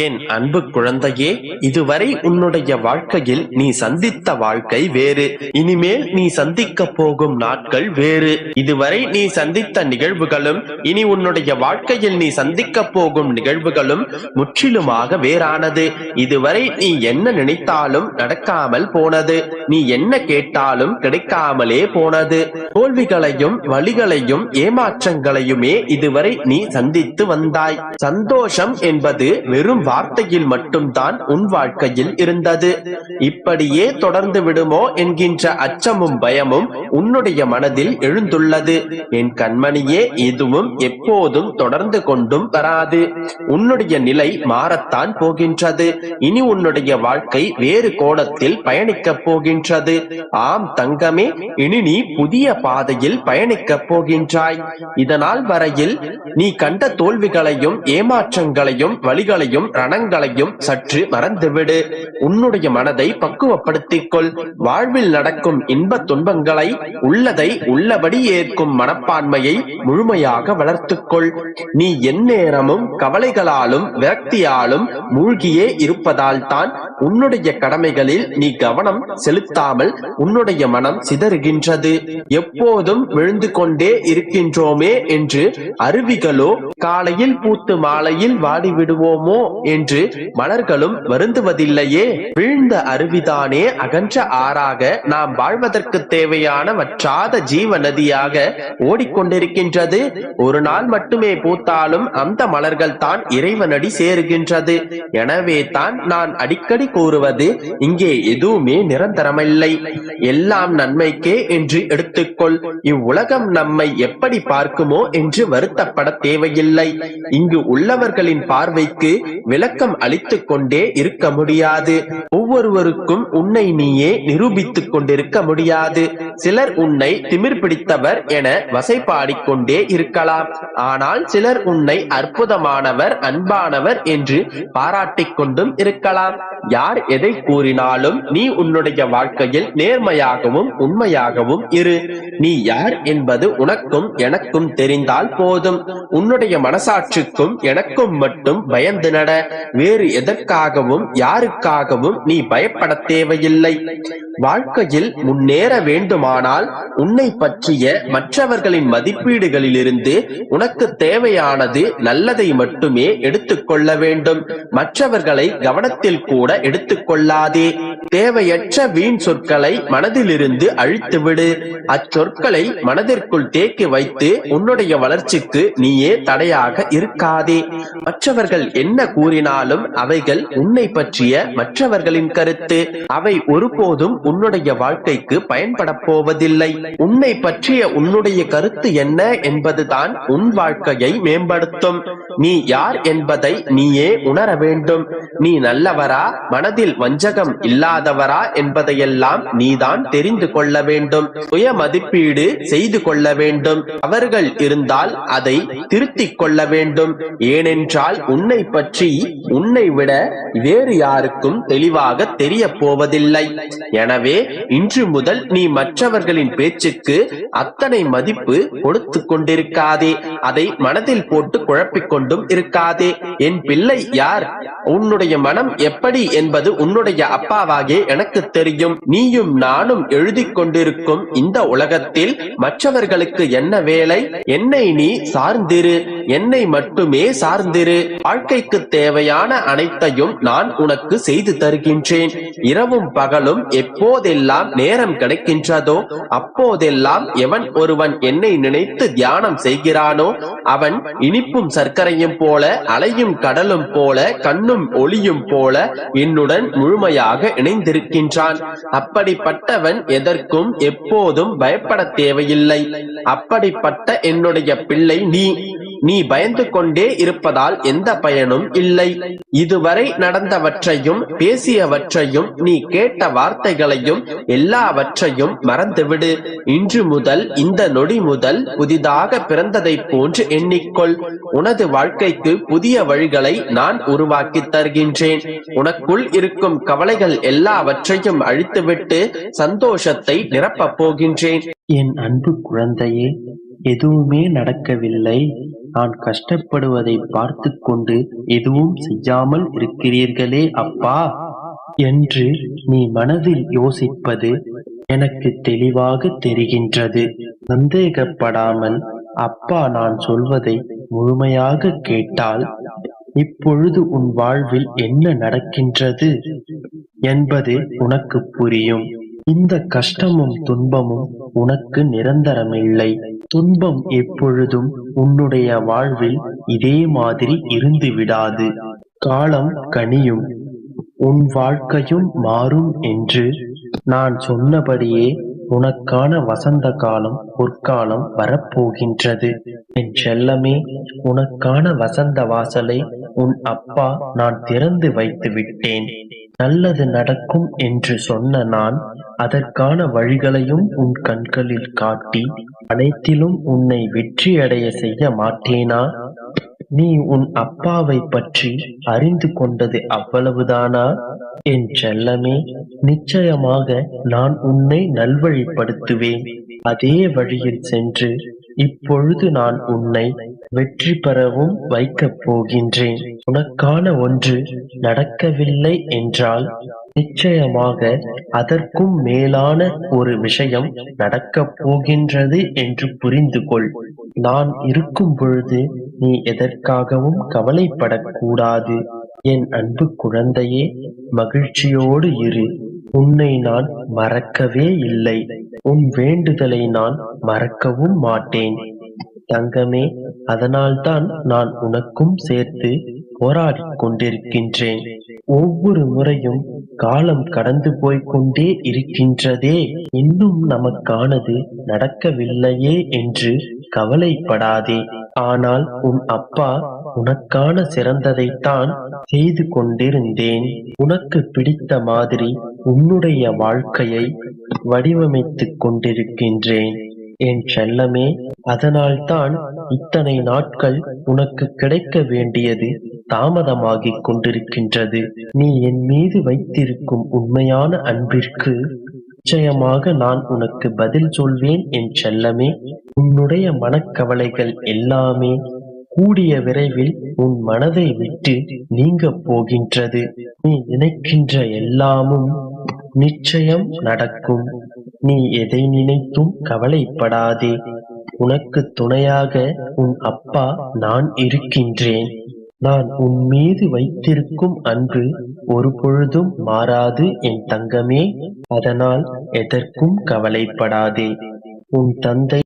என் அன்பு குழந்தையே, இதுவரை உன்னுடைய வாழ்க்கையில் நீ சந்தித்த வாழ்க்கை வேறு, இனிமேல் நீ சந்திக்க போகும் நாட்கள் வேறு. இதுவரை நீ சந்தித்த நிகழ்வுகளும் இனி உன்னுடைய வாழ்க்கையில் நீ சந்திக்க போகும் நிகழ்வுகளும் முற்றிலுமாக வேறானது. இதுவரை நீ என்ன நினைத்தாலும் நடக்காமல் போனது, நீ என்ன கேட்டாலும் கிடைக்காமலே போனது. தோல்விகளையும் வலிகளையும் ஏமாற்றங்களையுமே இதுவரை நீ சந்தித்து வந்தாய். சந்தோஷம் என்பது வெறும் வார்த்தையில் மட்டும்தான் உன் வாழ்க்கையில் இருந்தது. இப்படியே தொடர்ந்து விடுமோ என்கின்ற அச்சமும் பயமும் உன்னுடைய மனதில் எழுந்துள்ளது. என் கண்மணியே, இதுவும் எப்போதும் தொடர்ந்து கொண்டும் வராது. உன்னுடைய நிலை மாறத்தான் போகின்றது. இனி உன்னுடைய வாழ்க்கை வேறு கோணத்தில் பயணிக்கப் போகின்றது. ஆம் தங்கமே, இனி நீ புதிய பாதையில் பயணிக்கப் போகின்றாய். இதனால் வரையில் நீ கண்ட தோல்விகளையும் ஏமாற்றங்களையும் வழிகளையும் ரணங்களையும் சற்று மறந்துவிடு. உன்னுடைய மனதை பக்குவப்படுத்திக் கொள். வாழ்வில் நடக்கும் இன்ப துன்பங்களை உள்ளதை உள்ளபடி ஏற்கும் மனப்பான்மையை முழுமையாக வளர்த்துக்கொள். நீ எந்நேரமும் கவலைகளாலும் விரக்தியாலும் மூழ்கியே இருப்பதால் தான் உன்னுடைய கடமைகளில் நீ கவனம் செலுத்தாமல் உன்னுடைய மனம் சிதறுகின்றது. எப்போதும் விழுந்து கொண்டே இருக்கின்றோமே என்று அருவிகளோ காலையில் பூத்து மாலையில் வாடிவிடுவோமோ என்று மலர்களும் வருந்துவதில்லையே. வீழ்ந்த அருவிதானே அகன்ற ஆறாக நாம் வாழ்வதற்கு தேவையான வற்றாத ஜீவ நதியாக ஓடிக்கொண்டிருக்கின்றது. ஒரு நாள் மட்டுமே பூத்தாலும் அந்த மலர்கள் தான் இறைவனடி சேருகின்றது. எனவே தான் நான் அடிக்கடி கூறுவது, இங்கே எதுவுமே நிரந்தரமில்லை, எல்லாம் நன்மைக்கே என்று எடுத்துக்கொள். இவ்வுலகம் நம்மை எப்படி பார்க்குமோ என்று வருத்தப்பட தேவையில்லை. இங்கு உள்ளவர்களின் பார்வைக்கு விளக்கம் அளித்துக் கொண்டே இருக்க முடியாது. ஒவ்வொருவருக்கும் உன்னை நீயே நிரூபித்துக் கொண்டிருக்க முடியாது. சிலர் உன்னை திமிர் பிடித்தவர் என வசைபாடிக்கொண்டே இருக்கலாம். ஆனால் சிலர் உன்னை அற்புதமானவர், அன்பானவர் என்று பாராட்டிக் கொண்டும் இருக்கலாம். யார் எதை கூறினாலும் நீ உன்னுடைய வாழ்க்கையில் நேர்மையாகவும் உண்மையாகவும் இரு. நீ யார் என்பது உனக்கும் எனக்கும் தெரிந்தால் போதும். உன்னுடைய மனசாட்சிக்கும் எனக்கும் மட்டும் பயந்து நட. வேறு எதற்காகவும் யாருக்காகவும் நீ பயப்பட தேவையில்லை. வாழ்க்கையில் முன்னேற வேண்டுமானால் உன்னை பற்றிய மற்றவர்களின் மதிப்பீடுகளிலிருந்து உனக்கு தேவையானது நல்லதை மட்டுமே எடுத்துக்கொள்ள வேண்டும். மற்றவர்களை கவனத்தில் கூட எடுத்துக்கொள்ளாதே. தேவையற்ற வீண் சொற்களை மனதிலிருந்து அழித்துவிடு. அச்சொற்களை மனதிற்குள் தேக்கி வைத்து உன்னுடைய வளர்ச்சிக்கு நீயே தடையாக இருக்காதே. மற்றவர்கள் என்ன கூறினாலும் அவைகள் உன்னை பற்றிய மற்றவர்களின் கருத்து. அவை ஒருபோதும் உன்னுடைய வாழ்க்கைக்கு பயன்பட போவதில்லை. உன்னை பற்றிய உன்னுடைய கருத்து என்ன என்பதுதான் உன் வாழ்க்கையை மேம்படுத்தும். நீ யார் என்பதை நீயே உணர வேண்டும். நீ நல்லவரா, மனதில் வஞ்சகம் இல்லாதவரா என்பதையெல்லாம் நீதான் தெரிந்து கொள்ள வேண்டும். சுய மதிப்பீடு செய்து கொள்ள வேண்டும். அவர்கள் இருந்தால் அதை திருத்திக் கொள்ள வேண்டும். ஏனென்றால் உன்னை பற்றி உன்னை விட வேறு யாருக்கும் தெளிவாக தெரிய போவதில்லை. எனவே இன்று முதல் நீ மற்றவர்களின் பேச்சுக்கு அத்தனை மதிப்பு கொடுத்து கொண்டிருக்காதே. அதை மனதில் போட்டு குழப்பிக் கொண்டும் இருக்காதே. என் பிள்ளை யார், உன்னுடைய மனம் எப்படி என்பது உன்னுடைய அப்பாவாகவே எனக்கு தெரியும். நீயும் நானும் எழுதி கொண்டிருக்கும் இந்த உலகத்தில் மற்றவர்களுக்கு என்ன வேலை? என்னை நீ சார்ந்திரு, என்னை மட்டுமே சார்ந்திரு. வாழ்க்கைக்கு தேவையான அனைத்தையும் நான் உனக்கு செய்து தருகின்றேன். இரவும் பகலும் எப்போதெல்லாம் நேரம் கிடைக்கின்றதோ அப்போதெல்லாம் எவன் ஒருவன் என்னை நினைத்து தியானம் செய்கிறானோ அவன் இனிப்பும் சர்க்கரையும் போல, அலையும் கடலும் போல, கண்ணும் ஒளியும் போல என்னுடன் முழுமையாக இணைந்திருக்கின்றான். அப்படிப்பட்டவன் எதற்கும் எப்போதும் பயப்பட தேவையில்லை. அப்படிப்பட்ட என்னுடைய பிள்ளை நீ பயந்து கொண்டே இருப்பதால் எந்த பயனும் இல்லை. இதுவரை நடந்தவற்றையும் பேசியவற்றையும் நீ கேட்ட வார்த்தைகளையும் எல்லாவற்றையும் மறந்துவிடு. இன்று முதல், இந்த நொடி முதல் புதிதாக பிறந்ததை போன்று எண்ணிக்கொள். உனது வாழ்க்கைக்கு புதிய வழிகளை நான் உருவாக்கி தருகின்றேன். உனக்குள் இருக்கும் கவலைகள் எல்லாவற்றையும் அழித்துவிட்டு சந்தோஷத்தை நிரப்பப் போகின்றேன். என் அன்பு குழந்தையே, எதுவுமே நடக்கவில்லை, நான் கஷ்டப்படுவதை பார்த்து கொண்டு எதுவும் செய்யாமல் இருக்கிறீர்களே அப்பா என்று நீ மனதில் யோசிப்பது எனக்கு தெளிவாக தெரிகின்றது. சந்தேகப்படாமல் அப்பா நான் சொல்வதை முழுமையாக கேட்டால் இப்பொழுது உன் வாழ்வில் என்ன நடக்கின்றது என்பது உனக்கு புரியும். இந்த கஷ்டமும் துன்பமும் உனக்கு நிரந்தரமில்லை. துன்பம் எப்பொழுதும் உன்னுடைய வாழ்வில் இதே மாதிரி இருந்து விடாது. காலம் கனியும், உன் வாழ்க்கையும் மாறும் என்று நான் சொன்னபடியே உனக்கான வசந்த காலம் பொற்காலம் வரப்போகின்றது. என் செல்லமே, உனக்கான வசந்த வாசலை உன் அப்பா நான் திறந்து வைத்து விட்டேன். நல்லது நடக்கும் என்று சொன்ன நான் அதற்கான வழிகளையும் உன் கண்களில் காட்டி அனைத்திலும் உன்னை வெற்றியடைய செய்ய மாட்டேனா? நீ உன் அப்பாவை பற்றி அறிந்து கொண்டது அவ்வளவுதானா? என் செல்லமே, நிச்சயமாக நான் உன்னை நல்வழிப்படுத்துவேன். அதே வழியில் சென்று இப்பொழுது நான் உன்னை வெற்றி பெறவும் வைக்கப் போகின்றேன். உனக்கான ஒன்று நடக்கவில்லை என்றால் நிச்சயமாக அதற்கும் மேலான ஒரு விஷயம் நடக்கப் போகின்றது என்று புரிந்து கொள். நான் இருக்கும் பொழுது நீ எதற்காகவும் கவலைப்படக்கூடாது. என் அன்பு குழந்தையே, மகிழ்ச்சியோடு இரு. உன்னை நான் மறக்கவே இல்லை. உன் வேண்டுதலை நான் மறக்கவும் மாட்டேன் தங்கமே. அதனால்தான் நான் உனக்கும் சேர்த்து போராடிக் கொண்டிருக்கின்றேன். ஒவ்வொரு முறையும் காலம் கடந்து போய்கொண்டே இருக்கின்றதே, இன்னும் நமக்கானது நடக்கவில்லையே என்று கவலைப்படாதே. ஆனால் உன் அப்பா உனக்கான சிறந்ததைத்தான் செய்து கொண்டிருந்தேன். உனக்கு பிடித்த மாதிரி உன்னுடைய வாழ்க்கையை வடிவமைத்துக் கொண்டிருக்கின்றேன் என் செல்லமே. அதனால்தான் இத்தனை நாட்கள் உனக்கு கிடைக்க வேண்டியது தாமதமாகிக் கொண்டிருக்கின்றது. நீ என் மீது வைத்திருக்கும் உண்மையான அன்பிற்கு நிச்சயமாக நான் உனக்கு பதில் சொல்வேன் என் செல்லமே. உன்னுடைய மனக்கவலைகள் எல்லாமே கூடிய விரைவில் உன் மனதை விட்டு நீங்க போகின்றது. நீ நினைக்கின்ற எல்லாமும் நிச்சயம் நடக்கும். நீ எதை நினைத்தும் கவலைப்படாதே. உனக்கு துணையாக உன் அப்பா நான் இருக்கின்றேன். நான் உன் மீது வைத்திருக்கும் அன்பு ஒரு பொழுதும் மாறாது என் தங்கமே. அதனால் எதற்கும் கவலைப்படாதே. உன் தந்தை